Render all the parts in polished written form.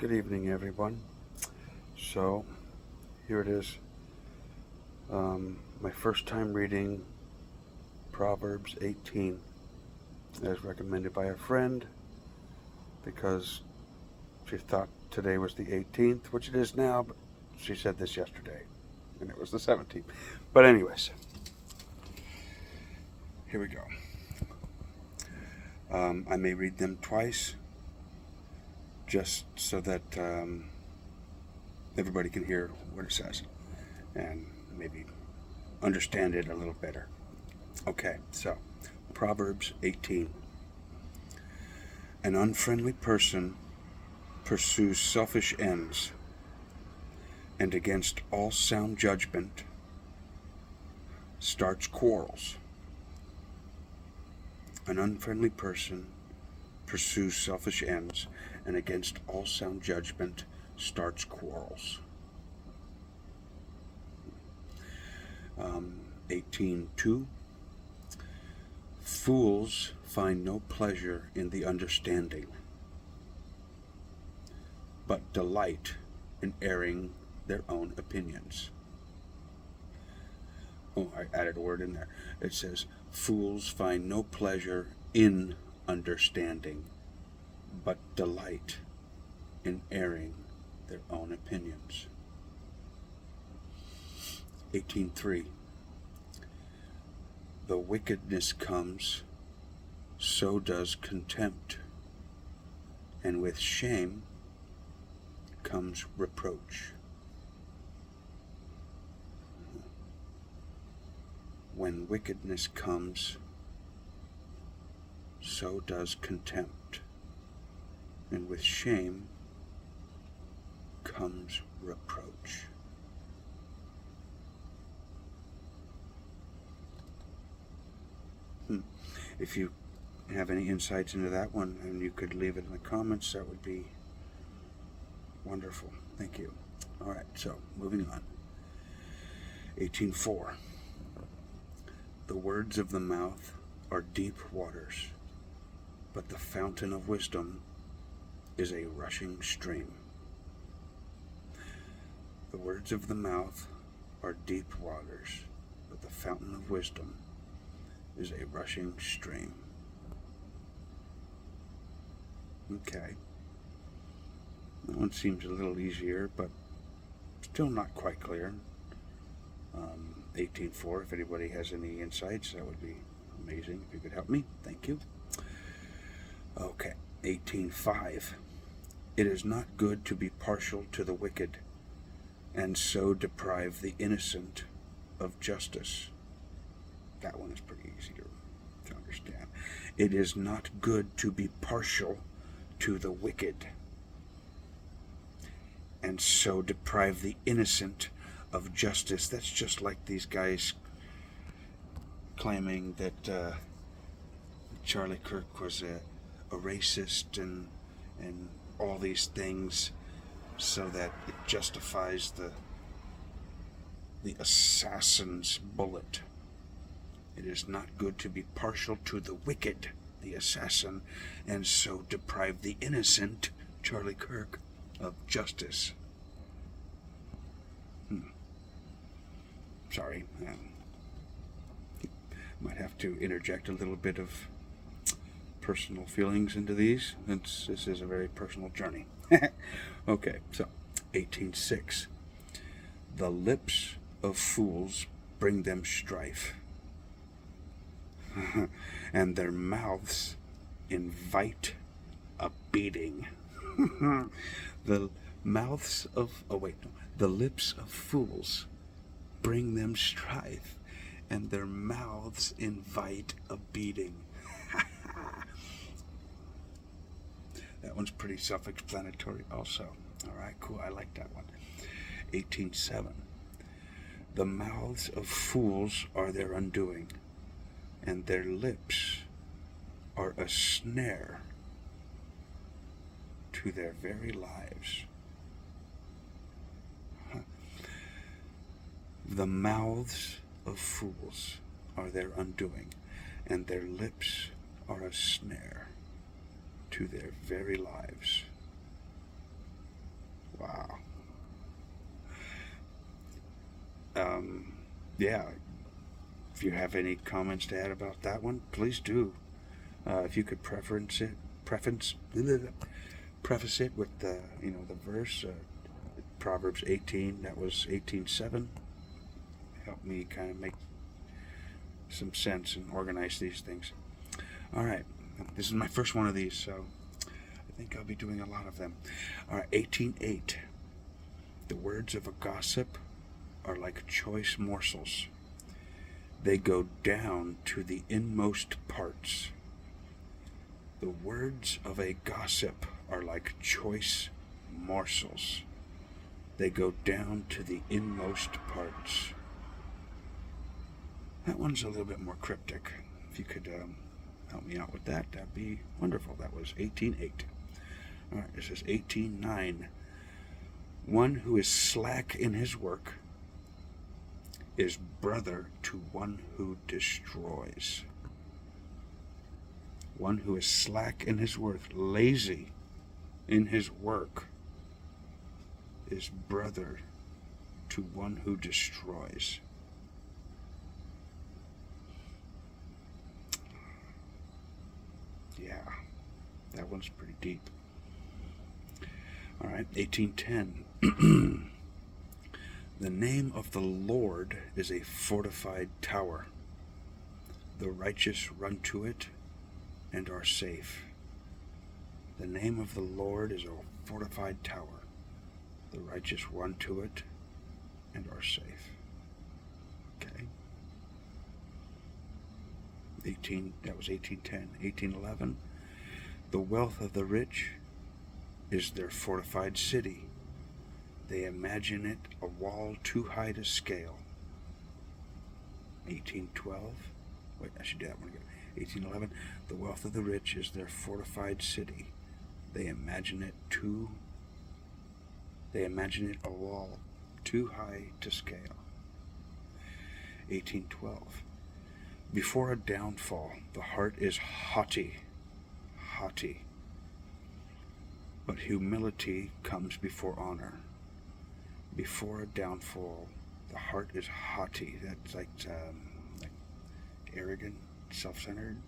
Good evening, everyone. So, here it is. My first time reading Proverbs 18 as recommended by a friend because she thought today was the 18th, which it is now, but she said this yesterday and it was the 17th. But anyways, here we go. I may read them twice just so that everybody can hear what it says and maybe understand it a little better. Okay, so Proverbs 18. An unfriendly person pursues selfish ends, and against all sound judgment starts quarrels. An unfriendly person pursues selfish ends, and against all sound judgment starts quarrels. 18:2. Fools find no pleasure in the understanding, but delight in airing their own opinions. Oh, I added a word in there. It says, fools find no pleasure in understanding, but delight in airing their own opinions. 18:3. The wickedness comes, so does contempt, and with shame comes reproach. When wickedness comes, so does contempt, and with shame comes reproach. If you have any insights into that one and you could leave it in the comments, that would be wonderful. Thank you. All right, so moving on. 18:4. The words of the mouth are deep waters, but the fountain of wisdom is a rushing stream. The words of the mouth are deep waters, but the fountain of wisdom is a rushing stream. Okay. That one seems a little easier, but still not quite clear. 18:4, if anybody has any insights, that would be amazing if you could help me. Thank you. Okay, 18:5. It is not good to be partial to the wicked, and so deprive the innocent of justice. That one is pretty easy to understand. It is not good to be partial to the wicked, and so deprive the innocent of justice. That's just like these guys claiming that Charlie Kirk was a racist and all these things, so that it justifies the assassin's bullet. It is not good to be partial to the wicked, the assassin, and so deprive the innocent, Charlie Kirk, of justice. Sorry, might have to interject a little bit of personal feelings into these, since this is a very personal journey. Okay, so 18:6. The lips of fools bring them strife, and their mouths invite a beating. The lips of fools bring them strife, and their mouths invite a beating. That one's pretty self-explanatory also. All right, cool, I like that one. 18:7. The mouths of fools are their undoing, and their lips are a snare to their very lives. The mouths of fools are their undoing, and their lips are a snare to their very lives. Wow. Yeah. If you have any comments to add about that one, please do. If you could preface it with the verse, Proverbs 18. That was 18:7. Help me kind of make some sense and organize these things. All right, this is my first one of these, so I think I'll be doing a lot of them. All right, 18:8. The words of a gossip are like choice morsels. They go down to the inmost parts. The words of a gossip are like choice morsels. They go down to the inmost parts. That one's a little bit more cryptic. If you could help me out with that, that'd be wonderful. That was 18:8. All right, this is 18:9. One who is slack in his work is brother to one who destroys. One who is slack in his work, lazy in his work, is brother to one who destroys. Yeah, that one's pretty deep. All right, 18:10. The name of the Lord is a fortified tower. The righteous run to it and are safe. The name of the Lord is a fortified tower. The righteous run to it and are safe. Okay. That was 18:10. 18:11. The wealth of the rich is their fortified city. They imagine it a wall too high to scale. 18:12. Wait, I should do that one again. 18:11. The wealth of the rich is their fortified city. They imagine it a wall too high to scale. 18:12. Before a downfall, the heart is haughty. But humility comes before honor. Before a downfall, the heart is haughty. That's like arrogant, self-centered.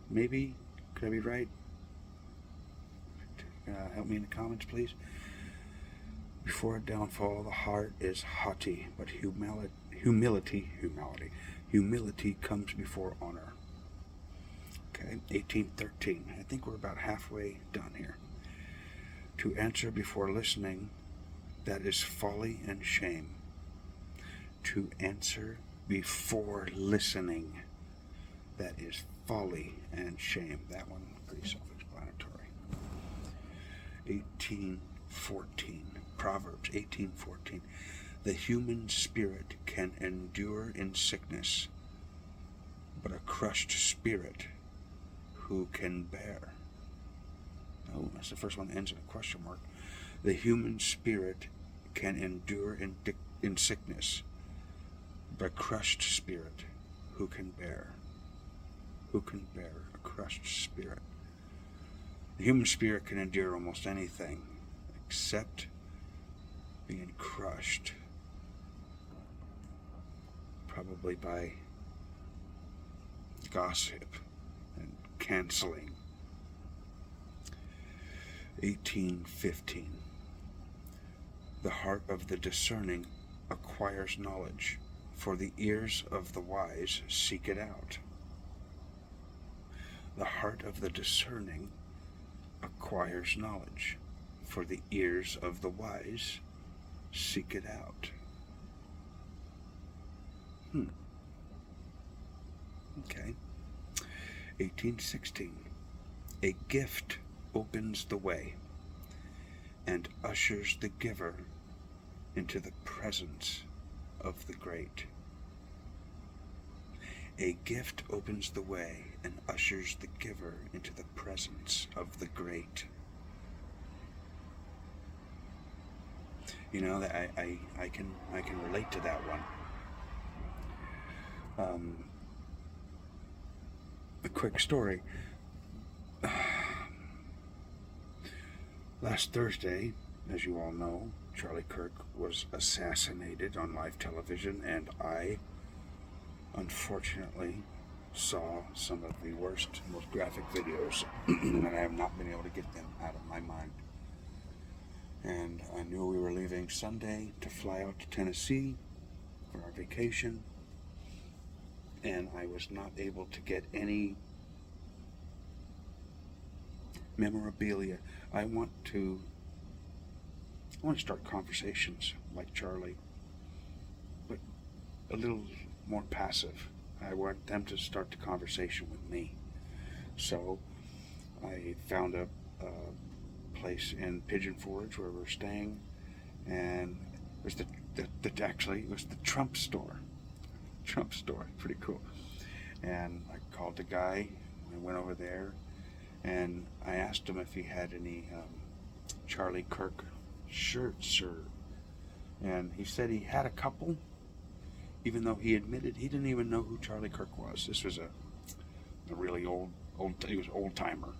Maybe? Could I be right? Help me in the comments, please. Before a downfall, the heart is haughty, but humility comes before honor. Okay, 18:13. I think we're about halfway done here. To answer before listening, that is folly and shame. To answer before listening, that is folly and shame. That one, pretty self-explanatory. 18:14. Proverbs 18:14. The human spirit can endure in sickness, but a crushed spirit who can bear? Oh, that's the first one that ends in a question mark. The human spirit can endure in sickness, but a crushed spirit who can bear? Who can bear a crushed spirit? The human spirit can endure almost anything except being crushed, probably by gossip and canceling. 18:15. The heart of the discerning acquires knowledge, for the ears of the wise seek it out. The heart of the discerning acquires knowledge, for the ears of the wise seek it out. Okay. 18:16. A gift opens the way and ushers the giver into the presence of the great. A gift opens the way and ushers the giver into the presence of the great. You know, that I can relate to that one. A quick story. Last Thursday, as you all know, Charlie Kirk was assassinated on live television, and I, unfortunately, saw some of the worst, most graphic videos, and I have not been able to get them out of my mind. And I knew we were leaving Sunday to fly out to Tennessee for our vacation, and I was not able to get any memorabilia. I want to start conversations like Charlie, but a little more passive. I want them to start the conversation with me. So I found a place in Pigeon Forge where we're staying, and it was it was the Trump store. Pretty cool. And I called the guy. I went over there, and I asked him if he had any Charlie Kirk shirts, and he said he had a couple, even though he admitted he didn't even know who Charlie Kirk was. This was a really old, he was old timer,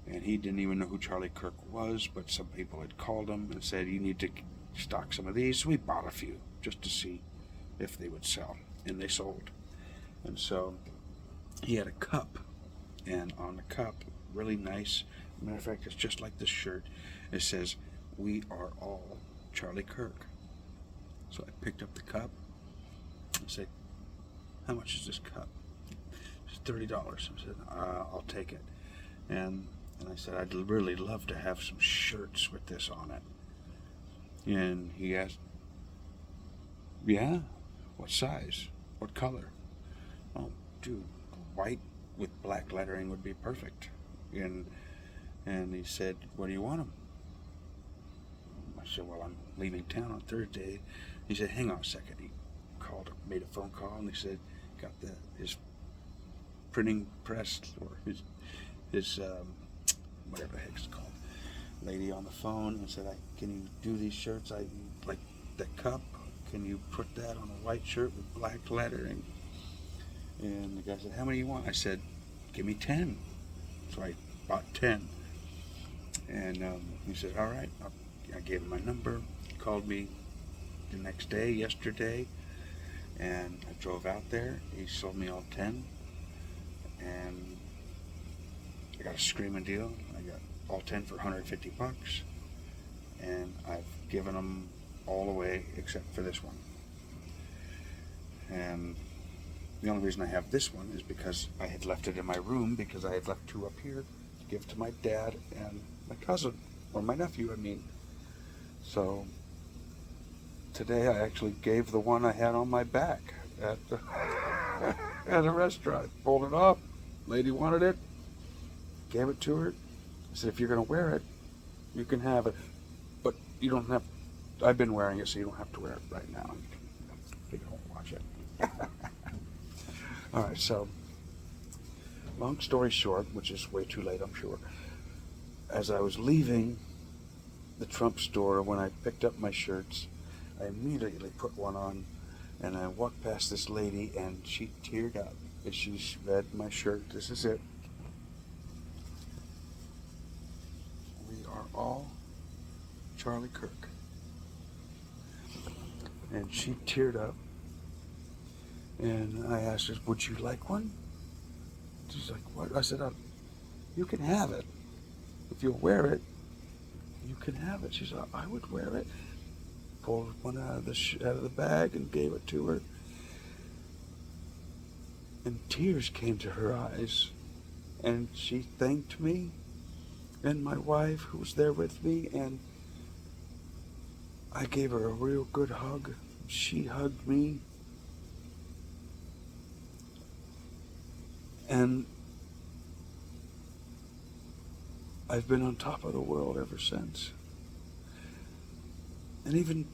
and he didn't even know who Charlie Kirk was, but some people had called him and said, you need to stock some of these. So we bought a few just to see if they would sell, and they sold. And so he had a cup, and on the cup, really nice, matter of fact, it's just like this shirt, it says, "We are all Charlie Kirk." So I picked up the cup and said, "How much is this cup?" It's $30. I said, "I'll take it." And I said, "I'd really love to have some shirts with this on it." And he asked, "Yeah? What size? What color?" "Oh, dude, white with black lettering would be perfect." And he said, "What do you want them?" I said, "Well, I'm leaving town on Thursday." He said, "Hang on a second." He called, made a phone call, and he said, got his printing press, or his whatever the heck it's called, lady on the phone, and said, "Can you do these shirts? I like the cup. Can you put that on a white shirt with black lettering?" And the guy said, "How many do you want?" I said, "Give me 10. So I bought 10. And he said, "All right." I gave him my number. He called me the next day, yesterday, and I drove out there. He sold me all 10, and I got a screaming deal. I got all 10 for $150, and I've given them all away except for this one. And the only reason I have this one is because I had left it in my room, because I had left 2 up here to give to my dad and my cousin, or my nephew, I mean. So today I actually gave the one I had on my back at the at a restaurant. Pulled it off. Lady wanted it. Gave it to her. I said, "If you're going to wear it, you can have it. But you don't have..." I've been wearing it, so you don't have to wear it right now. You can watch it. All right, so long story short, which is way too late, I'm sure. As I was leaving the Trump store, when I picked up my shirts, I immediately put one on, and I walked past this lady, and she teared up as she read my shirt. This is it. "We are all Charlie Kirk." And she teared up, and I asked her, "Would you like one?" She's like, "What?" I said, "You can have it. If you'll wear it, you can have it." She said, "I would wear it." Pulled one out of the bag and gave it to her. And tears came to her eyes. And she thanked me and my wife, who was there with me, and I gave her a real good hug. She hugged me. And I've been on top of the world ever since. And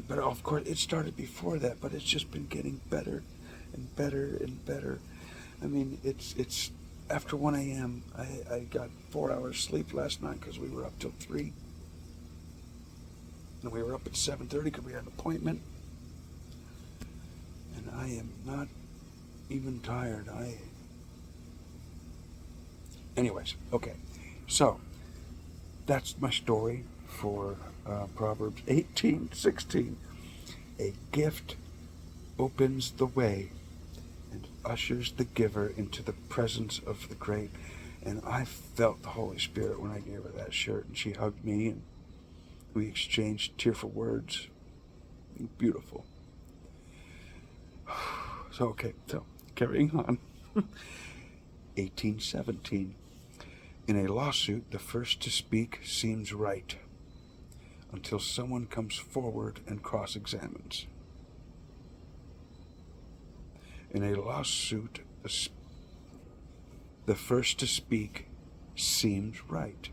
but of course, it started before that, but it's just been getting better and better and better. I mean, it's after 1 a.m., I got 4 hours sleep last night because we were up till 3. And we were up at 7:30 because we had an appointment. And I am not even tired. Anyways, okay. So, that's my story for Proverbs 18:16. A gift opens the way and ushers the giver into the presence of the great. And I felt the Holy Spirit when I gave her that shirt, and she hugged me, and we exchanged tearful words. Beautiful. So carrying on. 18:17. In a lawsuit, the first to speak seems right until someone comes forward and cross-examines. In a lawsuit, the first to speak seems right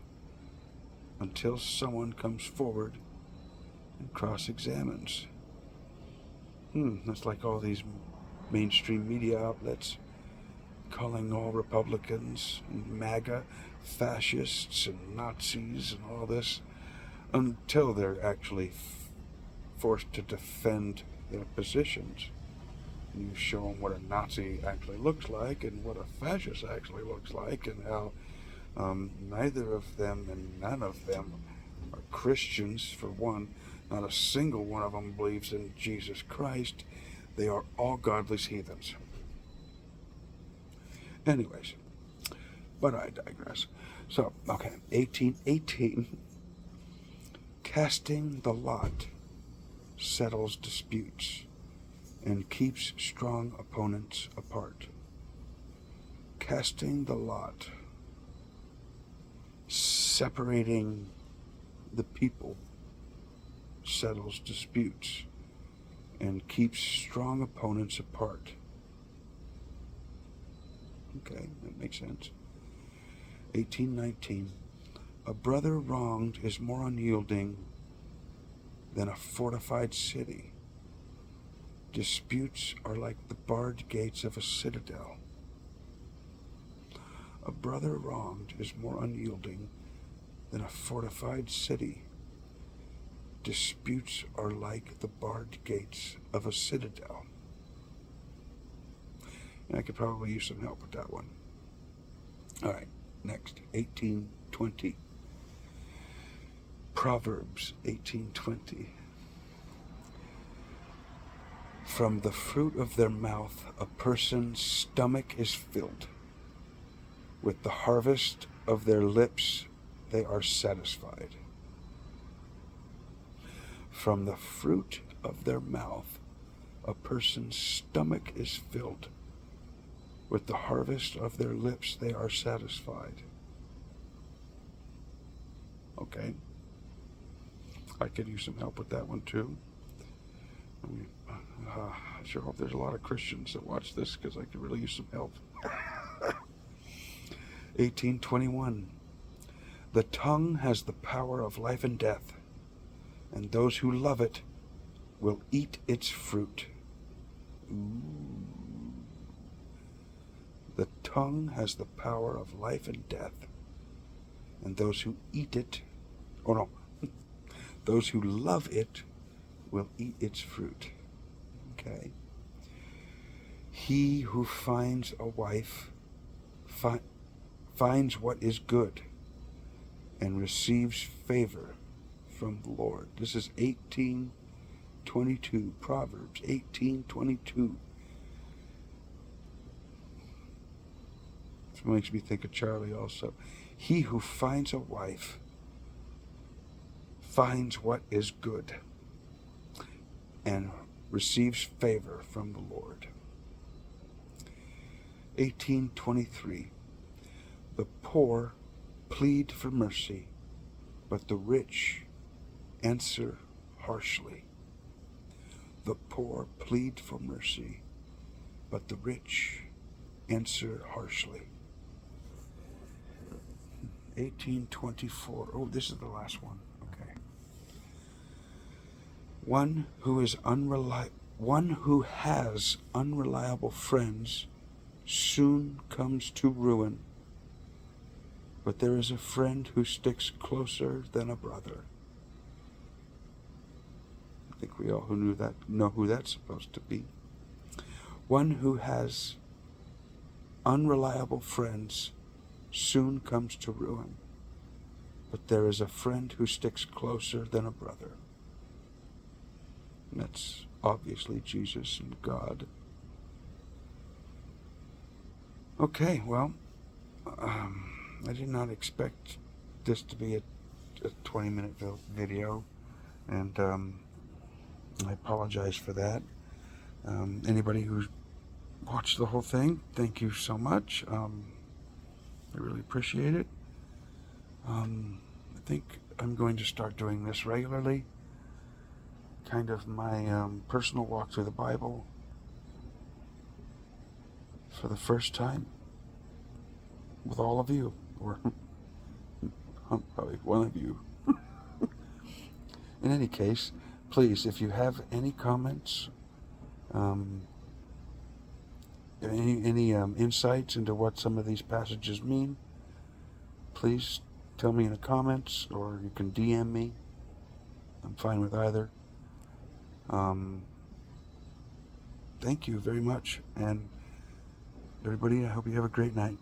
until someone comes forward and cross-examines. That's like all these mainstream media outlets calling all Republicans and MAGA fascists and Nazis and all this, until they're actually forced to defend their positions. You show them what a Nazi actually looks like and what a fascist actually looks like, and how neither of them and none of them are Christians. For one, not a single one of them believes in Jesus Christ. They are all godless heathens. Anyways, but I digress. So, 18:18. Casting the lot settles disputes and keeps strong opponents apart. Casting the lot, separating the people, settles disputes and keeps strong opponents apart. Okay, that makes sense. 18:19. A brother wronged is more unyielding than a fortified city. Disputes are like the barred gates of a citadel. A brother wronged is more unyielding than a fortified city. Disputes are like the barred gates of a citadel. And I could probably use some help with that one. All right, next, 18:20. Proverbs 18:20. From the fruit of their mouth a person's stomach is filled. With the harvest of their lips they are satisfied. From the fruit of their mouth a person's stomach is filled. With the harvest of their lips they are satisfied. Okay. I could use some help with that one too. I sure hope there's a lot of Christians that watch this, because I could really use some help. 18:21. The tongue has the power of life and death, and those who love it will eat its fruit. Ooh. The tongue has the power of life and death, and those who eat it, those who love it will eat its fruit. Okay. He who finds a wife finds what is good and receives favor from the Lord. This is 18:22, Proverbs 18:22. This makes me think of Charlie also. He who finds a wife finds what is good and receives favor from the Lord. 18:23. The poor plead for mercy, but the rich answer harshly. The poor plead for mercy, but the rich answer harshly. 18:24. Oh, this is the last one. Okay. One who has unreliable friends soon comes to ruin, but there is a friend who sticks closer than a brother. I think we all know who that's supposed to be. One who has unreliable friends soon comes to ruin, but there is a friend who sticks closer than a brother. And that's obviously Jesus and God. Okay, well, I did not expect this to be a 20-minute video, and I apologize for that. Anybody who's watched the whole thing, thank you so much. I really appreciate it. I think I'm going to start doing this regularly. Kind of my personal walk through the Bible for the first time with all of you, or probably one of you. In any case, please, if you have any comments, any insights into what some of these passages mean, please tell me in the comments, or you can DM me. I'm fine with either. Thank you very much, and everybody, I hope you have a great night.